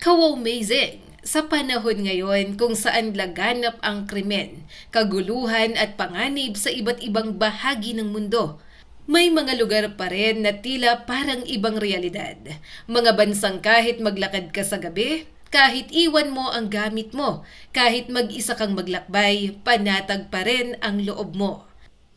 Ka-amazing! Sa panahon ngayon kung saan laganap ang krimen, kaguluhan at panganib sa iba't ibang bahagi ng mundo, may mga lugar pa rin na tila parang ibang realidad. Mga bansang kahit maglakad ka sa gabi, kahit iwan mo ang gamit mo, kahit mag-isa kang maglakbay, panatag pa rin ang loob mo.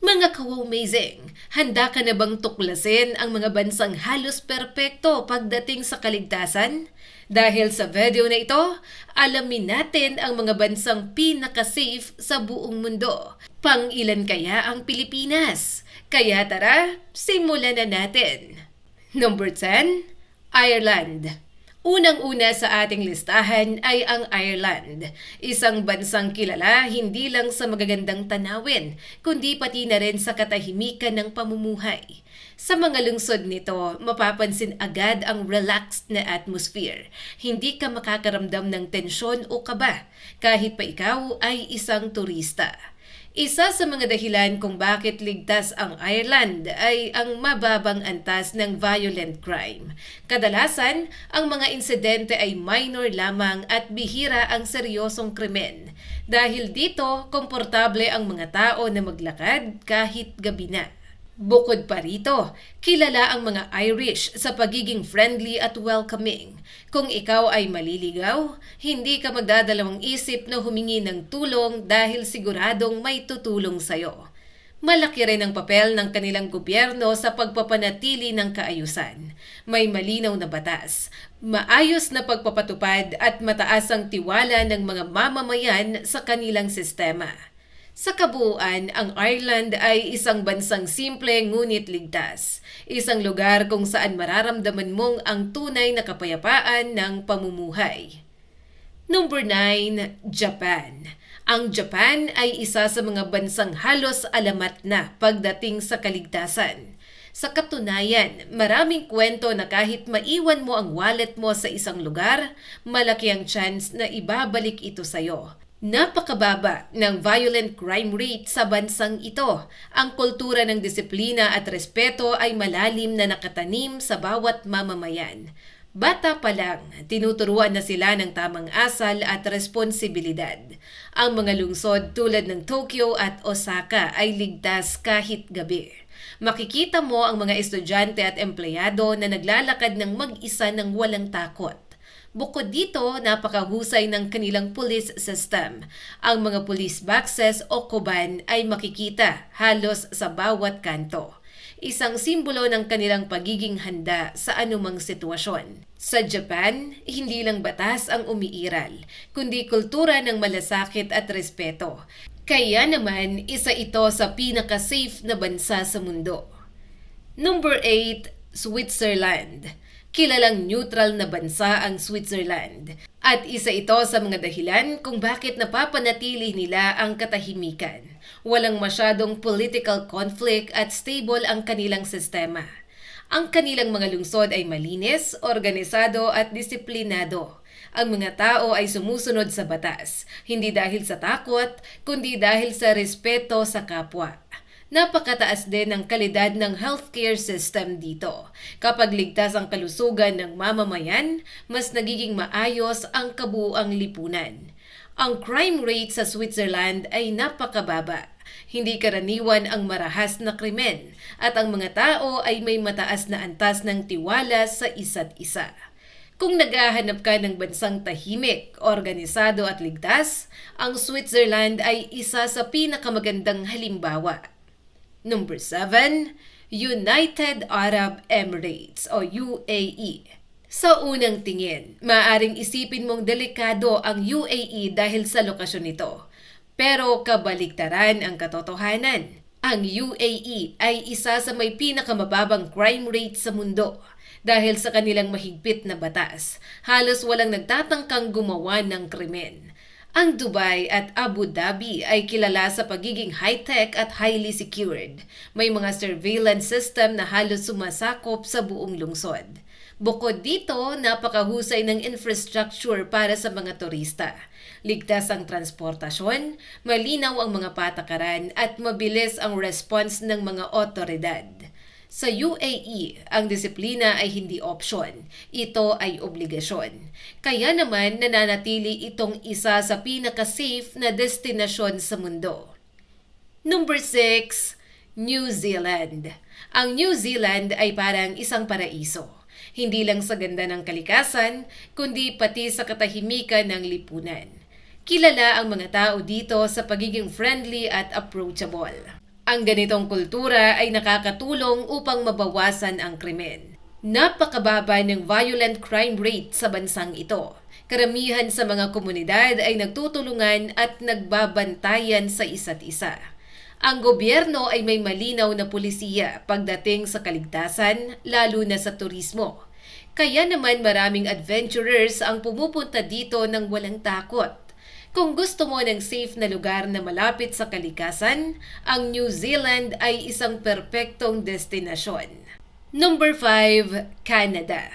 Mga ka-amazing, handa ka na bang tuklasin ang mga bansang halos perpekto pagdating sa kaligtasan? Dahil sa video na ito, alamin natin ang mga bansang pinaka-safe sa buong mundo. Pang-ilan kaya ang Pilipinas? Kaya tara, simulan na natin. Number 10, Ireland. Unang-una sa ating listahan ay ang Ireland, isang bansang kilala hindi lang sa magagandang tanawin, kundi pati na rin sa katahimikan ng pamumuhay. Sa mga lungsod nito, mapapansin agad ang relaxed na atmosphere. Hindi ka makakaramdam ng tensyon o kaba, kahit pa ikaw ay isang turista. Isa sa mga dahilan kung bakit ligtas ang Ireland ay ang mababang antas ng violent crime. Kadalasan, ang mga insidente ay minor lamang at bihira ang seryosong krimen. Dahil dito, komportable ang mga tao na maglakad kahit gabi na. Bukod pa rito, kilala ang mga Irish sa pagiging friendly at welcoming. Kung ikaw ay maliligaw, hindi ka magdadalawang isip na humingi ng tulong dahil siguradong may tutulong sa'yo. Malaki rin ang papel ng kanilang gobyerno sa pagpapanatili ng kaayusan. May malinaw na batas, maayos na pagpapatupad at mataas ang tiwala ng mga mamamayan sa kanilang sistema. Sa kabuuan, ang Ireland ay isang bansang simple ngunit ligtas. Isang lugar kung saan mararamdaman mong ang tunay na kapayapaan ng pamumuhay. Number 9, Japan. Ang Japan ay isa sa mga bansang halos alamat na pagdating sa kaligtasan. Sa katunayan, maraming kwento na kahit maiwan mo ang wallet mo sa isang lugar, malaki ang chance na ibabalik ito sa'yo. Napakababa ng violent crime rate sa bansang ito. Ang kultura ng disiplina at respeto ay malalim na nakatanim sa bawat mamamayan. Bata pa lang, tinuturuan na sila ng tamang asal at responsibilidad. Ang mga lungsod tulad ng Tokyo at Osaka ay ligtas kahit gabi. Makikita mo ang mga estudyante at empleyado na naglalakad ng mag-isa ng walang takot. Bukod dito, napakahusay ng kanilang police system. Ang mga police boxes o kuban ay makikita halos sa bawat kanto. Isang simbolo ng kanilang pagiging handa sa anumang sitwasyon. Sa Japan, hindi lang batas ang umiiral, kundi kultura ng malasakit at respeto. Kaya naman, isa ito sa pinaka-safe na bansa sa mundo. Number 8, Switzerland. Kilalang neutral na bansa ang Switzerland. At isa ito sa mga dahilan kung bakit napapanatili nila ang katahimikan. Walang masyadong political conflict at stable ang kanilang sistema. Ang kanilang mga lungsod ay malinis, organisado at disiplinado. Ang mga tao ay sumusunod sa batas, hindi dahil sa takot, kundi dahil sa respeto sa kapwa. Napakataas din ang kalidad ng healthcare system dito. Kapag ligtas ang kalusugan ng mamamayan, mas nagiging maayos ang kabuuang lipunan. Ang crime rate sa Switzerland ay napakababa. Hindi karaniwan ang marahas na krimen at ang mga tao ay may mataas na antas ng tiwala sa isa't isa. Kung naghahanap ka ng bansang tahimik, organisado at ligtas, ang Switzerland ay isa sa pinakamagandang halimbawa. Number 7, United Arab Emirates o UAE. Sa unang tingin, maaaring isipin mong delikado ang UAE dahil sa lokasyon nito. Pero kabaligtaran ang katotohanan. Ang UAE ay isa sa may pinakamababang crime rate sa mundo. Dahil sa kanilang mahigpit na batas, halos walang nagtatangkang gumawa ng krimen. Ang Dubai at Abu Dhabi ay kilala sa pagiging high-tech at highly secured. May mga surveillance system na halos sumasakop sa buong lungsod. Bukod dito, napakahusay ng infrastructure para sa mga turista. Ligtas ang transportasyon, malinaw ang mga patakaran at mabilis ang response ng mga otoridad. Sa UAE, ang disiplina ay hindi option. Ito ay obligasyon. Kaya naman nananatili itong isa sa pinaka-safe na destinasyon sa mundo. Number 6, New Zealand. Ang New Zealand ay parang isang paraiso. Hindi lang sa ganda ng kalikasan, kundi pati sa katahimikan ng lipunan. Kilala ang mga tao dito sa pagiging friendly at approachable. Ang ganitong kultura ay nakakatulong upang mabawasan ang krimen. Napakababa ng violent crime rate sa bansang ito. Karamihan sa mga komunidad ay nagtutulungan at nagbabantayan sa isa't isa. Ang gobyerno ay may malinaw na pulisiya pagdating sa kaligtasan, lalo na sa turismo. Kaya naman maraming adventurers ang pumupunta dito ng walang takot. Kung gusto mo ng safe na lugar na malapit sa kalikasan, ang New Zealand ay isang perpektong destinasyon. Number 5, Canada.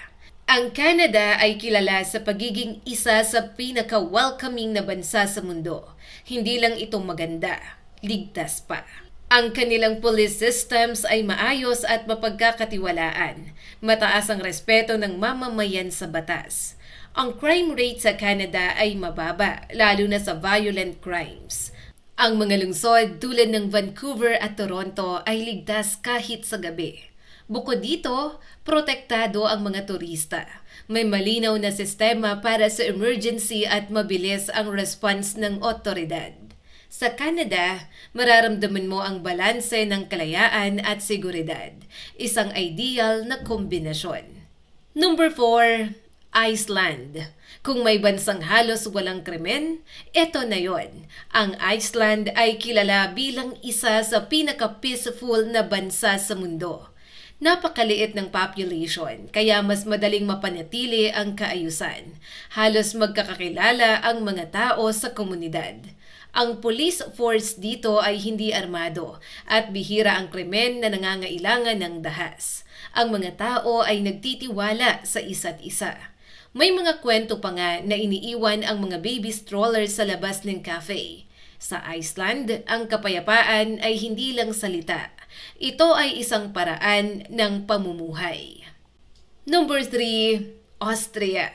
Ang Canada ay kilala sa pagiging isa sa pinaka-welcoming na bansa sa mundo. Hindi lang ito maganda, ligtas pa. Ang kanilang police systems ay maayos at mapagkakatiwalaan. Mataas ang respeto ng mamamayan sa batas. Ang crime rate sa Canada ay mababa, lalo na sa violent crimes. Ang mga lungsod tulad ng Vancouver at Toronto ay ligtas kahit sa gabi. Bukod dito, protektado ang mga turista. May malinaw na sistema para sa emergency at mabilis ang response ng otoridad. Sa Canada, mararamdaman mo ang balanse ng kalayaan at seguridad. Isang ideal na kombinasyon. Number 4, Iceland. Kung may bansang halos walang krimen, eto na yon. Ang Iceland ay kilala bilang isa sa pinaka-peaceful na bansa sa mundo. Napakaliit ng population, kaya mas madaling mapanatili ang kaayusan. Halos magkakakilala ang mga tao sa komunidad. Ang police force dito ay hindi armado at bihira ang krimen na nangangailangan ng dahas. Ang mga tao ay nagtitiwala sa isa't isa. May mga kwento pa nga na iniiwan ang mga baby strollers sa labas ng cafe. Sa Iceland, ang kapayapaan ay hindi lang salita. Ito ay isang paraan ng pamumuhay. Number 3, Austria.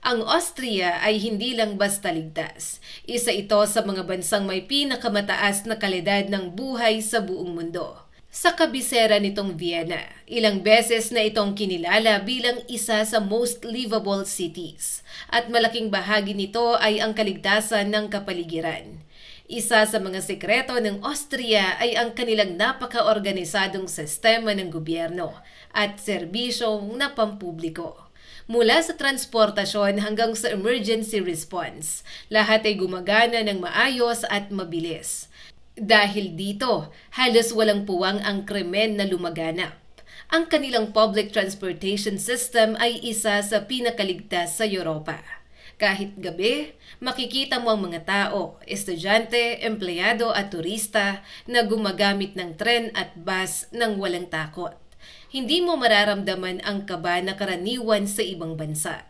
Ang Austria ay hindi lang basta ligtas. Isa ito sa mga bansang may pinakamataas na kalidad ng buhay sa buong mundo. Sa kabisera nitong Vienna, ilang beses na itong kinilala bilang isa sa most livable cities. At malaking bahagi nito ay ang kaligtasan ng kapaligiran. Isa sa mga sekreto ng Austria ay ang kanilang napaka-organisadong sistema ng gobyerno at serbisyong na pampubliko. Mula sa transportasyon hanggang sa emergency response, lahat ay gumagana ng maayos at mabilis. Dahil dito, halos walang puwang ang krimen na lumaganap. Ang kanilang public transportation system ay isa sa pinakaligtas sa Europa. Kahit gabi, makikita mo ang mga tao, estudyante, empleyado at turista na gumagamit ng tren at bus ng walang takot. Hindi mo mararamdaman ang kaba na karaniwan sa ibang bansa.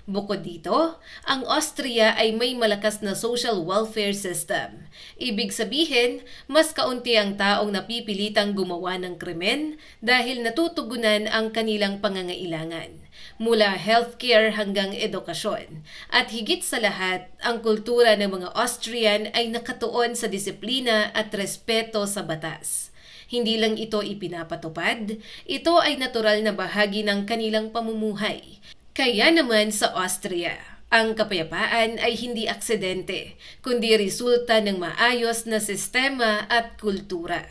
Bukod dito, ang Austria ay may malakas na social welfare system. Ibig sabihin, mas kaunti ang taong napipilitang gumawa ng krimen dahil natutugunan ang kanilang pangangailangan. Mula healthcare hanggang edukasyon. At higit sa lahat, ang kultura ng mga Austrian ay nakatuon sa disiplina at respeto sa batas. Hindi lang ito ipinapatupad, ito ay natural na bahagi ng kanilang pamumuhay. Kaya naman sa Austria, ang kapayapaan ay hindi aksidente, kundi resulta ng maayos na sistema at kultura.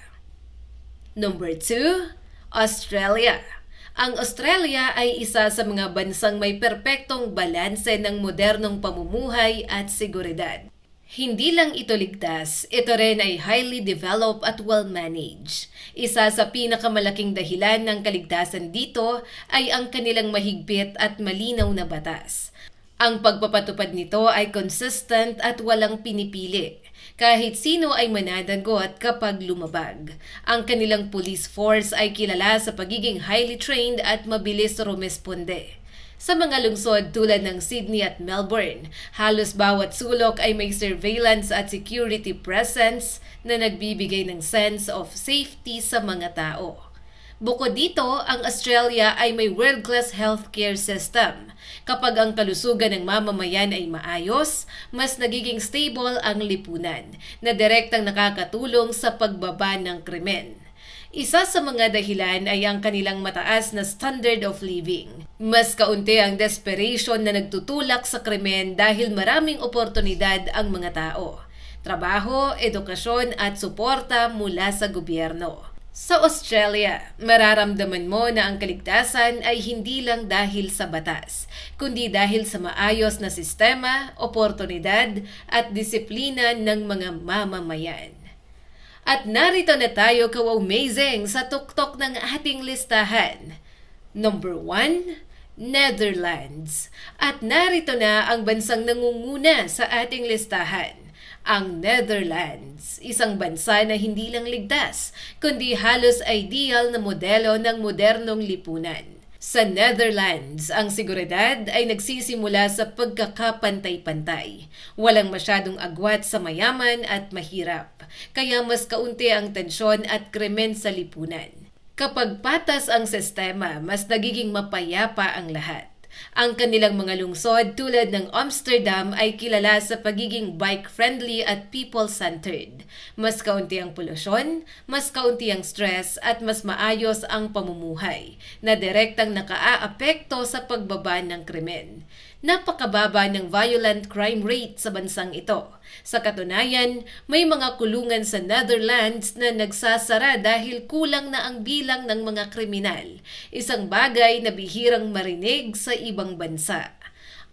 Number 2, Australia. Ang Australia ay isa sa mga bansang may perpektong balanse ng modernong pamumuhay at seguridad. Hindi lang ito ligtas, ito rin ay highly developed at well-managed. Isa sa pinakamalaking dahilan ng kaligtasan dito ay ang kanilang mahigpit at malinaw na batas. Ang pagpapatupad nito ay consistent at walang pinipili. Kahit sino ay mananagot kapag lumabag. Ang kanilang police force ay kilala sa pagiging highly trained at mabilis rumesponde. Sa mga lungsod tulad ng Sydney at Melbourne, halos bawat sulok ay may surveillance at security presence na nagbibigay ng sense of safety sa mga tao. Bukod dito, ang Australia ay may world-class healthcare system. Kapag ang kalusugan ng mamamayan ay maayos, mas nagiging stable ang lipunan na direktang nakakatulong sa pagbaba ng krimen. Isa sa mga dahilan ay ang kanilang mataas na standard of living. Mas kaunti ang desperation na nagtutulak sa krimen dahil maraming oportunidad ang mga tao. Trabaho, edukasyon at suporta mula sa gobyerno. Sa Australia, mararamdaman mo na ang kaligtasan ay hindi lang dahil sa batas, kundi dahil sa maayos na sistema, oportunidad at disiplina ng mga mamamayan. At narito na tayo ka-amazing sa tuktok ng ating listahan. Number 1, Netherlands. At narito na ang bansang nangunguna sa ating listahan. Ang Netherlands, isang bansa na hindi lang ligtas, kundi halos ideal na modelo ng modernong lipunan. Sa Netherlands, ang seguridad ay nagsisimula sa pagkakapantay-pantay. Walang masyadong agwat sa mayaman at mahirap, kaya mas kaunti ang tensyon at krimen sa lipunan. Kapag patas ang sistema, mas nagiging mapayapa ang lahat. Ang kanilang mga lungsod tulad ng Amsterdam ay kilala sa pagiging bike-friendly at people-centered. Mas kaunti ang polusyon, mas kaunti ang stress at mas maayos ang pamumuhay na direktang nakaaapekto sa pagbaba ng krimen. Napakababa ng violent crime rate sa bansang ito. Sa katunayan, may mga kulungan sa Netherlands na nagsasara dahil kulang na ang bilang ng mga kriminal, isang bagay na bihirang marinig sa ibang bansa.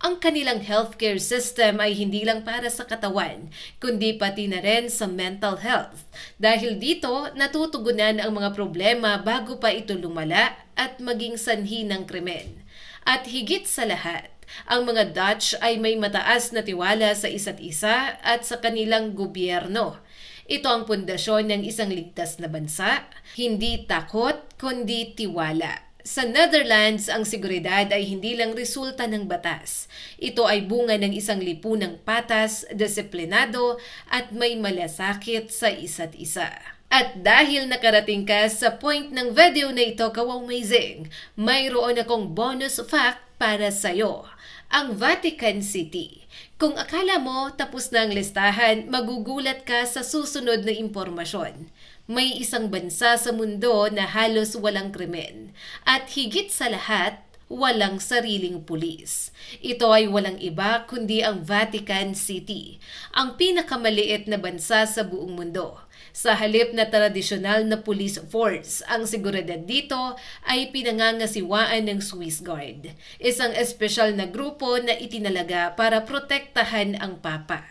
Ang kanilang healthcare system ay hindi lang para sa katawan, kundi pati na rin sa mental health. Dahil dito, natutugunan ang mga problema bago pa ito lumala at maging sanhi ng krimen. At higit sa lahat, ang mga Dutch ay may mataas na tiwala sa isa't isa at sa kanilang gobyerno. Ito ang pundasyon ng isang ligtas na bansa, hindi takot kundi tiwala. Sa Netherlands, ang seguridad ay hindi lang resulta ng batas. Ito ay bunga ng isang lipunang patas, disiplinado at may malasakit sa isa't isa. At dahil nakarating ka sa point ng video na ito, ka-amazing, mayroon akong bonus fact para sa'yo. Ang Vatican City. Kung akala mo tapos na ang listahan, magugulat ka sa susunod na impormasyon. May isang bansa sa mundo na halos walang krimen. At higit sa lahat, walang sariling pulis. Ito ay walang iba kundi ang Vatican City, ang pinakamaliit na bansa sa buong mundo. Sa halip na tradisyonal na police force, ang seguridad dito ay pinangangasiwaan ng Swiss Guard, isang espesyal na grupo na itinalaga para protektahan ang Papa.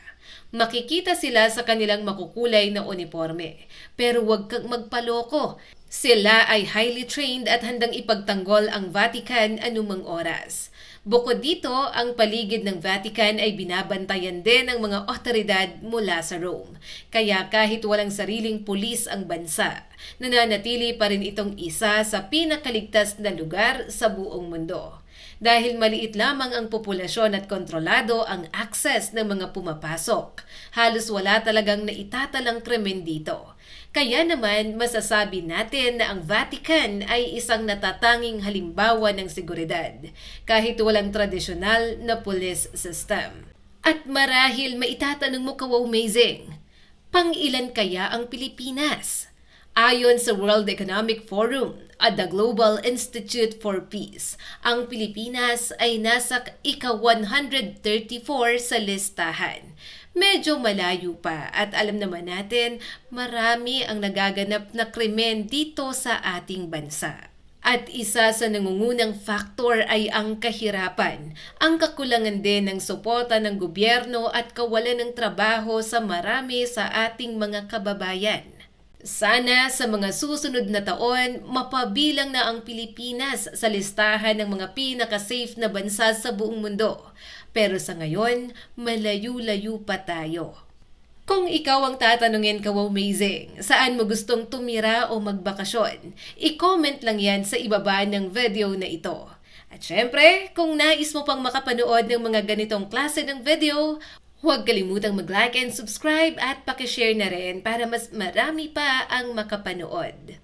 Makikita sila sa kanilang makukulay na uniforme, pero huwag kang magpaloko. Sila ay highly trained at handang ipagtanggol ang Vatican anumang oras. Bukod dito, ang paligid ng Vatican ay binabantayan din ng mga otoridad mula sa Rome. Kaya kahit walang sariling pulis ang bansa, nananatili pa rin itong isa sa pinakaligtas na lugar sa buong mundo. Dahil maliit lamang ang populasyon at kontrolado ang access ng mga pumapasok, halos wala talagang naitatalang krimen dito. Kaya naman masasabi natin na ang Vatican ay isang natatanging halimbawa ng seguridad, kahit walang tradisyonal na police system. At marahil maitatanong mo, ka-amazing, pang-ilan kaya ang Pilipinas? Ayon sa World Economic Forum at the Global Institute for Peace, ang Pilipinas ay nasa ika-134 sa listahan. Medyo malayo pa at alam naman natin marami ang nagaganap na krimen dito sa ating bansa. At isa sa nangungunang faktor ay ang kahirapan, ang kakulangan din ng suporta ng gobyerno at kawalan ng trabaho sa marami sa ating mga kababayan. Sana sa mga susunod na taon, mapabilang na ang Pilipinas sa listahan ng mga pinaka-safe na bansa sa buong mundo. Pero sa ngayon, malayo-layo pa tayo. Kung ikaw ang tatanungin, ka-amazing, saan mo gustong tumira o magbakasyon? I-comment lang yan sa ibaba ng video na ito. At syempre, kung nais mo pang makapanood ng mga ganitong klase ng video, huwag kalimutang mag-like and subscribe at pakishare na rin para mas marami pa ang makapanood.